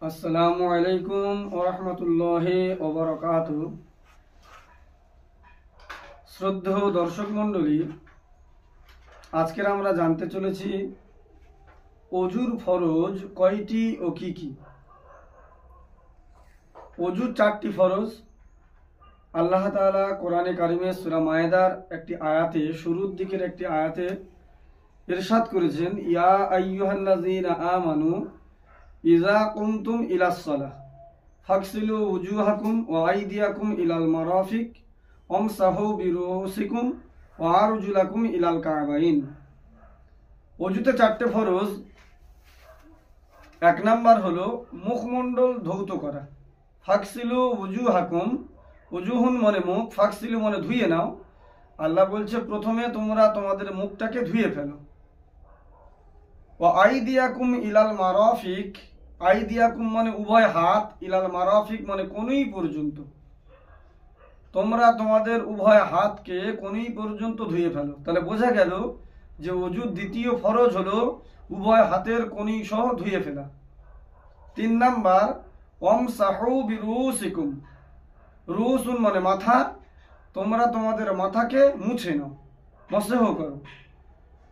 আসসালামু আলাইকুম ওয়া রাহমাতুল্লাহি ওয়া বারাকাতুহু। শ্রদ্ধেয় দর্শক মণ্ডলী, আজকের আমরা জানতে চলেছি অজুর ফরজ কয়টি ও কি কি। অজুর 4টি ফরজ। আল্লাহ তাআলা কোরআনে কারিমে সূরা মায়েদার একটি আয়াতে, শুরুর দিকের একটি আয়াতে ইরশাদ করেছেন, ইয়া আইয়ুহাল্লাযীনা আমানু ইযা কুমতুম ইলাস সালাহ ফাগসিলু উজুহাকুম ওয়া আইদিয়াকুম ইলাল মারাফিক ওয়ামসাহু বিরুউসিকুম ওয়া আরজুলাকুম ইলাল কাবাইন। অজুতে 4টে ফরজ। 1 নাম্বার হলো মুখমণ্ডল ধৌত করা। ফাগসিলু উজুহাকুম, উজুহুন মানে মুখ, ফাগসিলু মানে ধুয়ে নাও। আল্লাহ বলছে প্রথমে তোমরা তোমাদের মুখটাকে ধুয়ে ফেলো। ওয়া আইদিয়াকুম ইলাল মারাফিক, আইদিয়াকুম মানে উভয় হাত, ইলাল মারাফিক মানে কনুই পর্যন্ত। তোমরা তোমাদের উভয় হাতকে কনুই পর্যন্ত ধুয়ে ফেলো। তাহলে বোঝা গেল যে ওযুর দ্বিতীয় ফরজ হলো উভয় হাতের কনুই সহ ধুয়ে ফেলা। 3 নাম্বার ওয়ামসাহু বিরুউসিকুম, রুসুন মানে মাথা, তোমরা তোমাদের মাথাকে মুছে নাও, মসহ করো।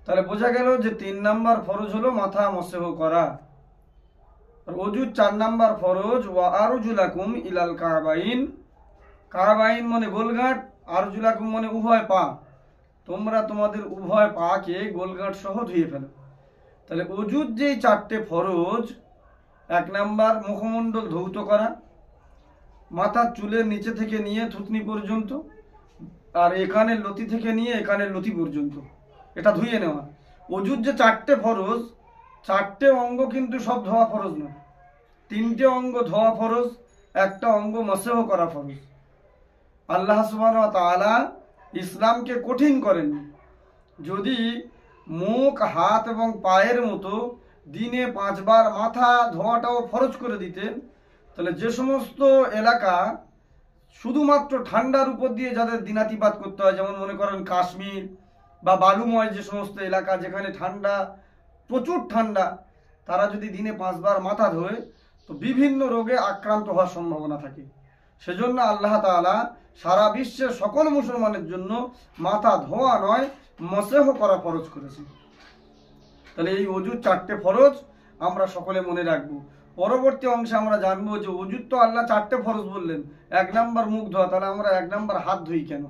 তাহলে বোঝা গেল যে 3 নাম্বার ফরজ হলো মাথা মসহ করা। আর অজুর 4 নাম্বার ফরজ ওয়া আরজুলাকুম ইলাল কাবাইন। কাবাইন মানে গোলগাঁট, আরজুলাকুম মানে উভয় পা, তোমরা তোমাদের উভয় পাকে গোলগাঁট সহ ধুয়ে ফেলো। তাহলে অজুর যে 4টে ফরজ, 1 নাম্বার মুখমণ্ডল ধৌত করা, মাথার চুলের নিচে থেকে নিয়ে থুতনি পর্যন্ত, আর এখানের লতি থেকে নিয়ে এখানের লতি পর্যন্ত এটা ধুয়ে নেওয়া। অজুর যে 4টে ফরজ, 4টে অঙ্গ কিন্তু সব ধোয়া ফরজ নয়। 3টে অঙ্গ ধোয়া ফরজ, 1টা অঙ্গ মসহ করা ফরজ। আল্লাহ সুবহানাহু ওয়া তাআলা ইসলামকে কঠিন করেননি। যদি মুখ, হাত এবং পায়ের মতো দিনে 5 বার মাথা ধোয়াটাও ফরজ করে দিতেন, তাহলে যে সমস্ত এলাকা শুধুমাত্র ঠান্ডার উপর দিয়ে যাদের দিনাতিপাত করতে হয়, যেমন মনে করেন কাশ্মীর বা বালুময় যে সমস্ত এলাকা যেখানে ঠান্ডা, প্রচুর ঠান্ডা, তারা যদি দিনে 5 বার মাথা ধোয় তো বিভিন্ন রোগে আক্রান্ত হওয়ার সম্ভাবনা থাকে। সেজন্য আল্লাহ তাআলা সারা বিশ্বের সকল মুসলমানের জন্য মাথা ধোয়া নয়, মসহ করা ফরজ করেছে। তাহলে এই অজুর 4টে ফরজ আমরা সকলে মনে রাখবো। পরবর্তী অংশে আমরা জানবো যে অজুর তো আল্লাহ 4টে ফরজ বললেন, 1 নাম্বার মুখ ধোয়া, তাহলে আমরা 1 নাম্বার হাত ধুই কেন?